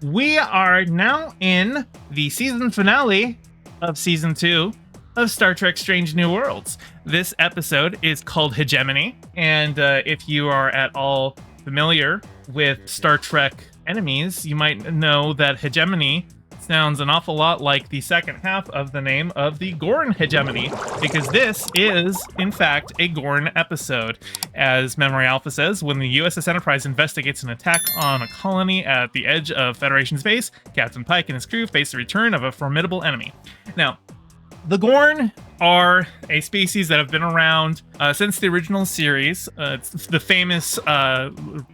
We are now in the season finale of season 2 of Star Trek Strange New Worlds. This episode is called Hegemony, and if you are at all familiar with Star Trek enemies, you might know that Hegemony sounds an awful lot like the second half of the name of the Gorn Hegemony, because this is, in fact, a Gorn episode. As Memory Alpha says, when the USS Enterprise investigates an attack on a colony at the edge of Federation space, Captain Pike and his crew face the return of a formidable enemy. Now, the Gorn are a species that have been around since the original series. It's the famous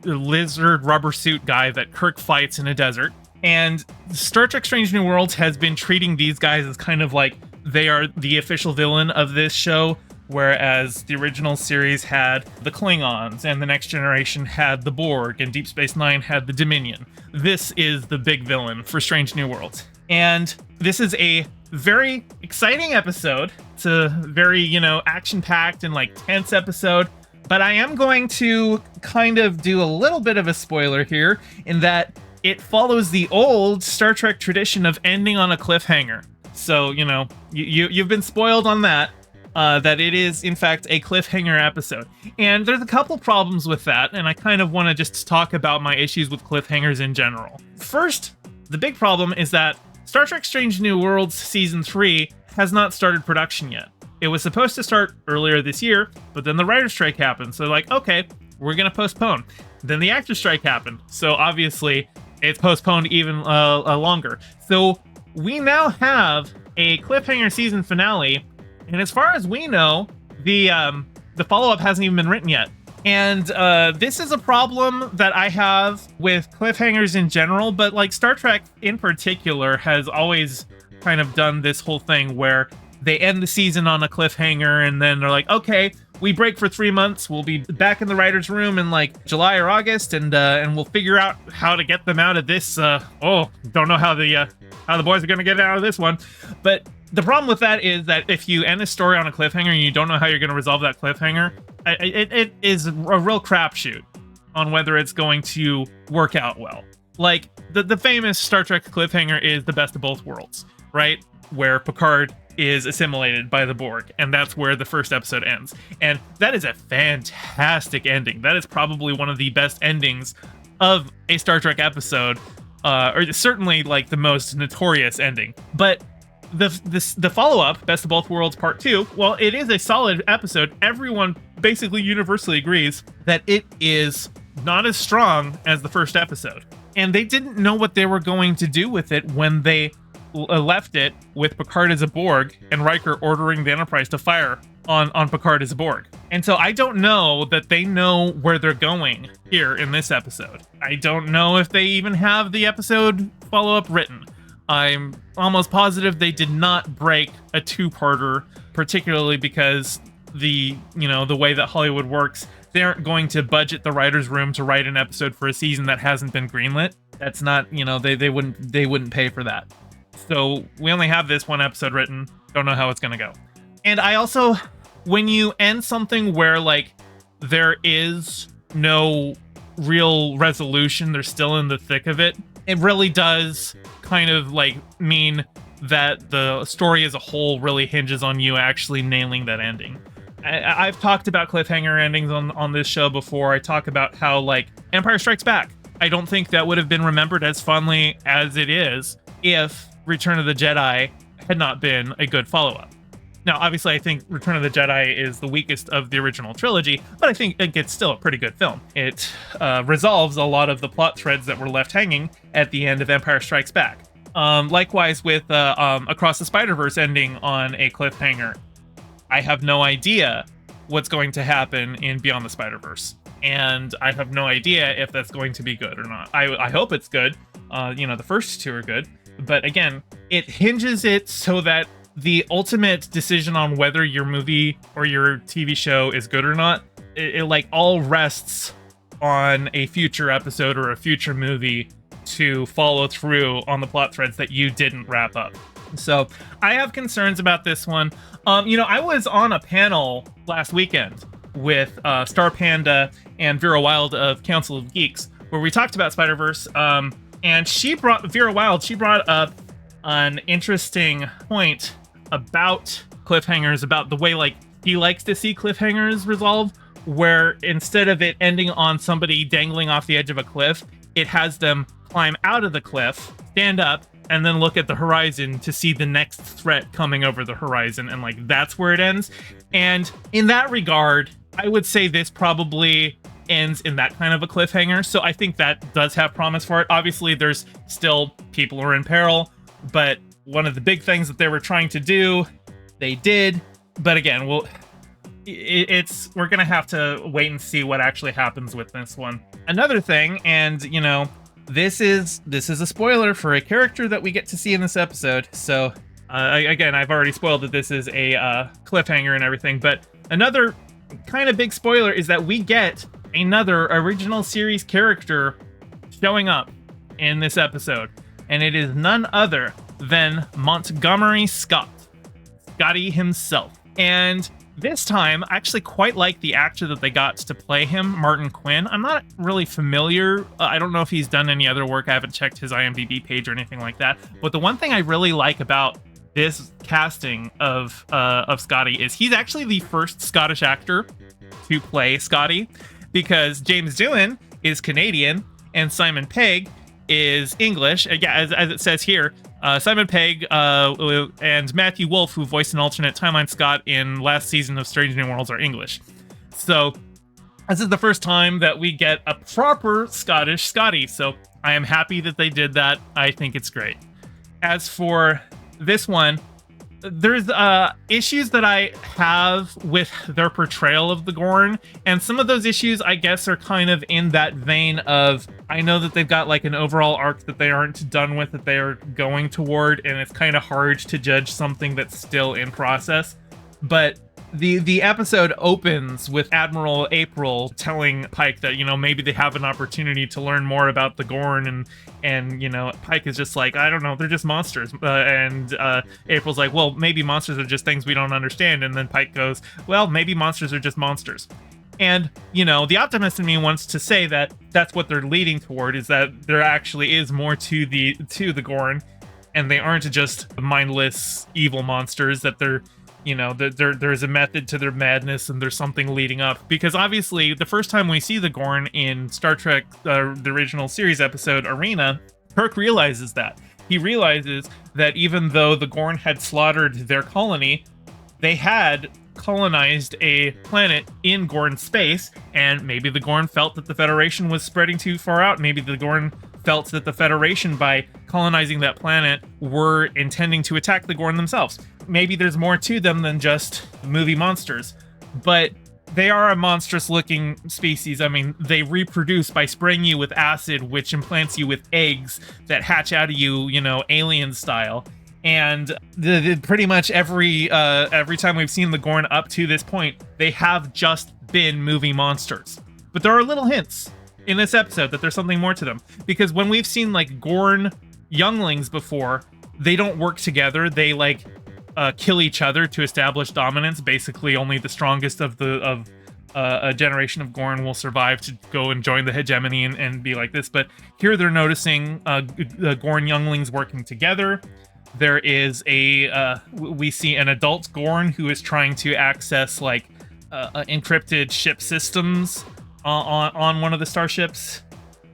lizard rubber suit guy that Kirk fights in a desert. And Star Trek Strange New Worlds has been treating these guys as kind of like they are the official villain of this show, whereas the original series had the Klingons, and the Next Generation had the Borg, and Deep Space Nine had the Dominion. This is the big villain for Strange New Worlds. And this is a very exciting episode. It's a very, action-packed and tense episode. But I am going to kind of do a little bit of a spoiler here in that it follows the old Star Trek tradition of ending on a cliffhanger. So, you've been spoiled on that, that it is, in fact, a cliffhanger episode. And there's a couple problems with that, and I kind of want to just talk about my issues with cliffhangers in general. First, the big problem is that Star Trek Strange New Worlds Season 3 has not started production yet. It was supposed to start earlier this year, but then the writer's strike happened, so okay, we're going to postpone. Then the actor's strike happened, so obviously it's postponed even longer. So we now have a cliffhanger season finale, and as far as we know, the follow-up hasn't even been written yet. And this is a problem that I have with cliffhangers in general, but Star Trek in particular has always kind of done this whole thing where they end the season on a cliffhanger, and then they're like, okay, we break for 3 months. We'll be back in the writer's room in July or August, and we'll figure out how to get them out of this. Don't know how the boys are gonna get out of this one. But the problem with that is that if you end a story on a cliffhanger and you don't know how you're gonna resolve that cliffhanger, it is a real crapshoot on whether it's going to work out well. The famous Star Trek cliffhanger is the best of both worlds, right? Where Picard is assimilated by the Borg, and that's where the first episode ends. And that is a fantastic ending. That is probably one of the best endings of a Star Trek episode, or certainly the most notorious ending. But the follow-up, Best of Both Worlds Part 2, well, it is a solid episode. Everyone basically universally agrees that it is not as strong as the first episode. And they didn't know what they were going to do with it when they left it with Picard as a Borg and Riker ordering the Enterprise to fire on Picard as a Borg. And so I don't know that they know where they're going here in this episode. I don't know if they even have the episode follow-up written. I'm almost positive they did not break a two-parter, particularly because the way that Hollywood works, they aren't going to budget the writer's room to write an episode for a season that hasn't been greenlit. That's not, they wouldn't pay for that. So we only have this one episode written. Don't know how it's going to go. And I also, when you end something where there is no real resolution, they're still in the thick of it, it really does kind of mean that the story as a whole really hinges on you actually nailing that ending. I've talked about cliffhanger endings on this show before. I talk about how Empire Strikes Back, I don't think that would have been remembered as fondly as it is if Return of the Jedi had not been a good follow-up. Now, obviously, I think Return of the Jedi is the weakest of the original trilogy, but I think it's still a pretty good film. It resolves a lot of the plot threads that were left hanging at the end of Empire Strikes Back. Likewise with Across the Spider-Verse ending on a cliffhanger. I have no idea what's going to happen in Beyond the Spider-Verse, and I have no idea if that's going to be good or not. I hope it's good. The first two are good. But again, it hinges it so that the ultimate decision on whether your movie or your TV show is good or not, it all rests on a future episode or a future movie to follow through on the plot threads that you didn't wrap up. So I have concerns about this one. I was on a panel last weekend with Star Panda and Vera Wild of Council of Geeks, where we talked about Spider-Verse. And Vera Wild, she brought up an interesting point about cliffhangers, about the way like he likes to see cliffhangers resolve, where instead of it ending on somebody dangling off the edge of a cliff, it has them climb out of the cliff, stand up, and then look at the horizon to see the next threat coming over the horizon, and like that's where it ends. And in that regard, I would say this probably ends in that kind of a cliffhanger, so I think that does have promise for it. Obviously, there's still people who are in peril, but one of the big things that they were trying to do, they did. But again, we're gonna have to wait and see what actually happens with this one. Another thing, and you know, this is a spoiler for a character that we get to see in this episode. So again, I've already spoiled that this is a cliffhanger and everything, but another kind of big spoiler is that we get another original series character showing up in this episode, and it is none other than Montgomery Scott, Scotty himself. And this time, I actually quite like the actor that they got to play him, Martin Quinn. I'm not really familiar. I don't know if he's done any other work. I haven't checked his IMDb page or anything like that. But the one thing I really like about this casting of Scotty is he's actually the first Scottish actor to play Scotty, because James Doohan is Canadian and Simon Pegg is English. Yeah, as it says here, Simon Pegg and Matthew Wolfe, who voiced an alternate timeline Scott in last season of Strange New Worlds, are English. So this is the first time that we get a proper Scottish Scotty. So I am happy that they did that. I think it's great. As for this one, there's issues that I have with their portrayal of the Gorn, and some of those issues, I guess, are kind of in that vein of, I know that they've got like an overall arc that they aren't done with, that they are going toward, and it's kind of hard to judge something that's still in process. But the episode opens with Admiral April telling Pike that, you know, maybe they have an opportunity to learn more about the Gorn, and you know, Pike is just like, I don't know, they're just monsters. And April's like, well, maybe monsters are just things we don't understand. And then Pike goes, well, maybe monsters are just monsters. And, you know, the optimist in me wants to say that that's what they're leading toward, is that there actually is more to the Gorn, and they aren't just mindless evil monsters, that they're, you know, there's a method to their madness, and there's something leading up. Because obviously, the first time we see the Gorn in Star Trek, the original series episode Arena, Kirk realizes that. He realizes that even though the Gorn had slaughtered their colony, they had colonized a planet in Gorn space, and maybe the Gorn felt that the Federation was spreading too far out. Maybe the Gorn felt that the Federation, by colonizing that planet, were intending to attack the Gorn themselves. Maybe there's more to them than just movie monsters, but they are a monstrous-looking species. I mean, they reproduce by spraying you with acid, which implants you with eggs that hatch out of you, you know, alien style. And pretty much every time we've seen the Gorn up to this point, they have just been movie monsters. But there are little hints in this episode that there's something more to them. Because when we've seen, like, Gorn younglings before, they don't work together. They, like, kill each other to establish dominance. Basically, only the strongest of a generation of Gorn will survive to go and join the hegemony and be like this. But here they're noticing the Gorn younglings working together. There is we see an adult Gorn who is trying to access like encrypted ship systems on one of the starships.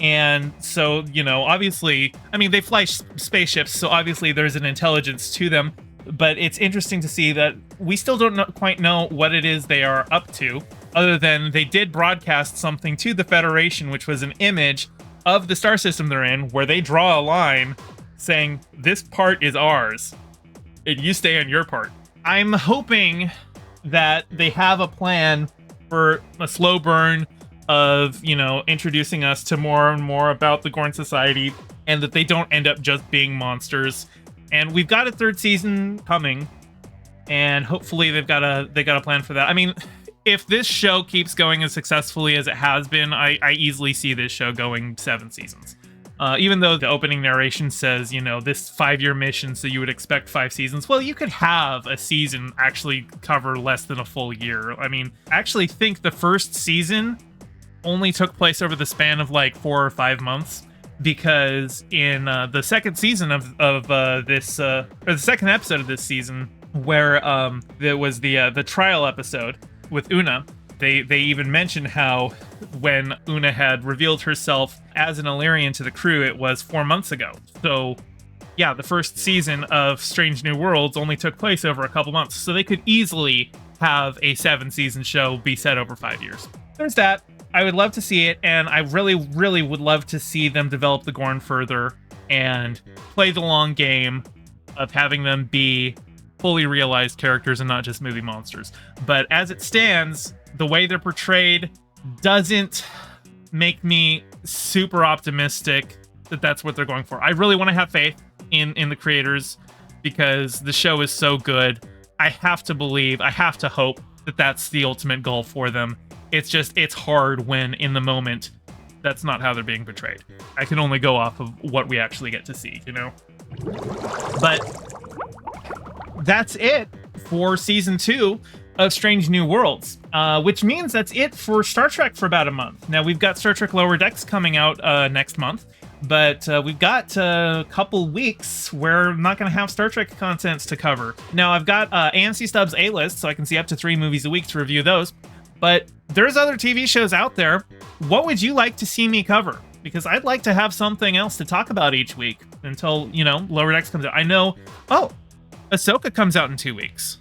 And so, you know, obviously, I mean, they fly spaceships, so obviously there's an intelligence to them. But it's interesting to see that we still don't quite know what it is they are up to, other than they did broadcast something to the Federation, which was an image of the star system they're in, where they draw a line saying, this part is ours, and you stay on your part. I'm hoping that they have a plan for a slow burn of, you know, introducing us to more and more about the Gorn Society, and that they don't end up just being monsters. And we've got a third season coming, and hopefully they got a plan for that. I mean, if this show keeps going as successfully as it has been, I easily see this show going 7 seasons. Even though the opening narration says, you know, this 5-year mission, so you would expect 5 seasons. Well, you could have a season actually cover less than a full year. I mean, I actually think the first season only took place over the span of like 4 or 5 months. because in the second season of this, or the second episode of this season, where there was the trial episode with Una, they even mentioned how when Una had revealed herself as an Illyrian to the crew, it was 4 months ago. So yeah, the first season of Strange New Worlds only took place over a couple months, so they could easily have a 7-season show be set over 5 years. There's that. I would love to see it, and I really, really would love to see them develop the Gorn further and play the long game of having them be fully realized characters and not just movie monsters. But as it stands, the way they're portrayed doesn't make me super optimistic that that's what they're going for. I really want to have faith in the creators because the show is so good. I have to believe, I have to hope that that's the ultimate goal for them. It's hard when in the moment that's not how they're being portrayed. I can only go off of what we actually get to see, you know? But that's it for season 2 of Strange New Worlds, which means that's it for Star Trek for about a month. Now, we've got Star Trek Lower Decks coming out next month, but we've got a couple weeks where I'm not going to have Star Trek contents to cover. Now, I've got AMC Stubs A-List, so I can see up to 3 movies a week to review those, but there's other TV shows out there. What would you like to see me cover? Because I'd like to have something else to talk about each week until, you know, Lower Decks comes out. I know, Ahsoka comes out in 2 weeks.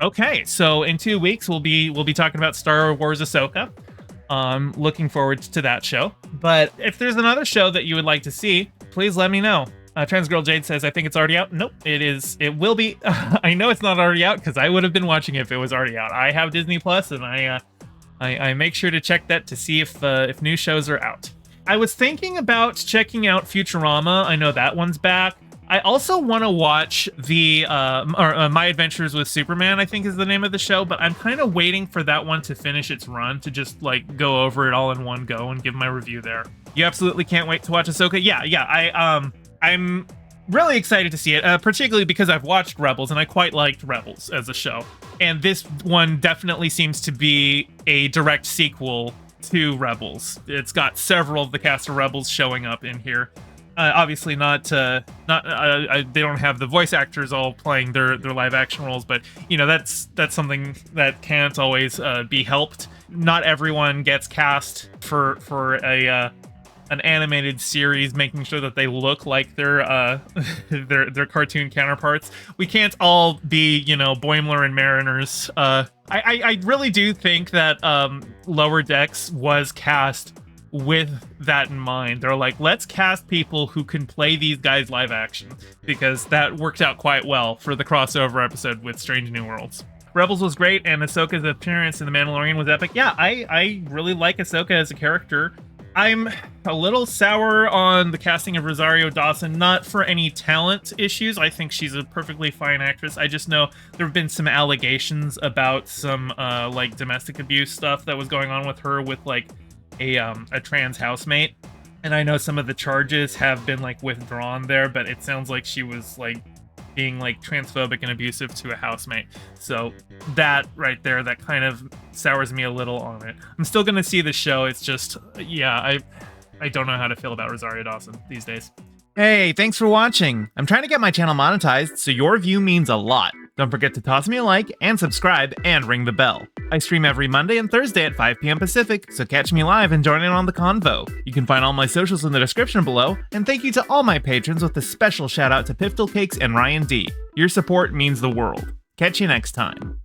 Okay, so in 2 weeks we'll be talking about Star Wars Ahsoka. Looking forward to that show. But if there's another show that you would like to see, please let me know. Transgirl Jade says, I think it's already out. Nope, it will be. I know it's not already out because I would have been watching it if it was already out. I have Disney Plus, and I make sure to check that to see if new shows are out. I was thinking about checking out Futurama. I know that one's back. I also want to watch the My Adventures with Superman, I think is the name of the show, but I'm kind of waiting for that one to finish its run to just like go over it all in one go and give my review there. You absolutely can't wait to watch Ahsoka. Yeah. I'm really excited to see it, particularly because I've watched Rebels and I quite liked Rebels as a show. And this one definitely seems to be a direct sequel to Rebels. It's got several of the cast of Rebels showing up in here. Obviously not they don't have the voice actors all playing their live action roles, but you know that's something that can't always be helped. Not everyone gets cast for an animated series, making sure that they look like their cartoon counterparts. We can't all be, you know, Boimler and Mariners. I really do think that Lower Decks was cast with that in mind. They're like, let's cast people who can play these guys live action, because that worked out quite well for the crossover episode with Strange New Worlds. Rebels was great, and Ahsoka's appearance in The Mandalorian was epic. Yeah, I really like Ahsoka as a character. I'm a little sour on the casting of Rosario Dawson, not for any talent issues. I think she's a perfectly fine actress. I just know there have been some allegations about some like domestic abuse stuff that was going on with her with like a trans housemate, and I know some of the charges have been like withdrawn there, but it sounds like she was like being like transphobic and abusive to a housemate. So that right there, that kind of sours me a little on it. I'm still gonna see the show. It's just, yeah, I don't know how to feel about Rosario Dawson these days. Hey, thanks for watching. I'm trying to get my channel monetized, so your view means a lot. Don't forget to toss me a like and subscribe and ring the bell. I stream every Monday and Thursday at 5 p.m. Pacific, so catch me live and join in on the convo. You can find all my socials in the description below, and thank you to all my patrons with a special shout out to Piftle Cakes and Ryan D. Your support means the world. Catch you next time.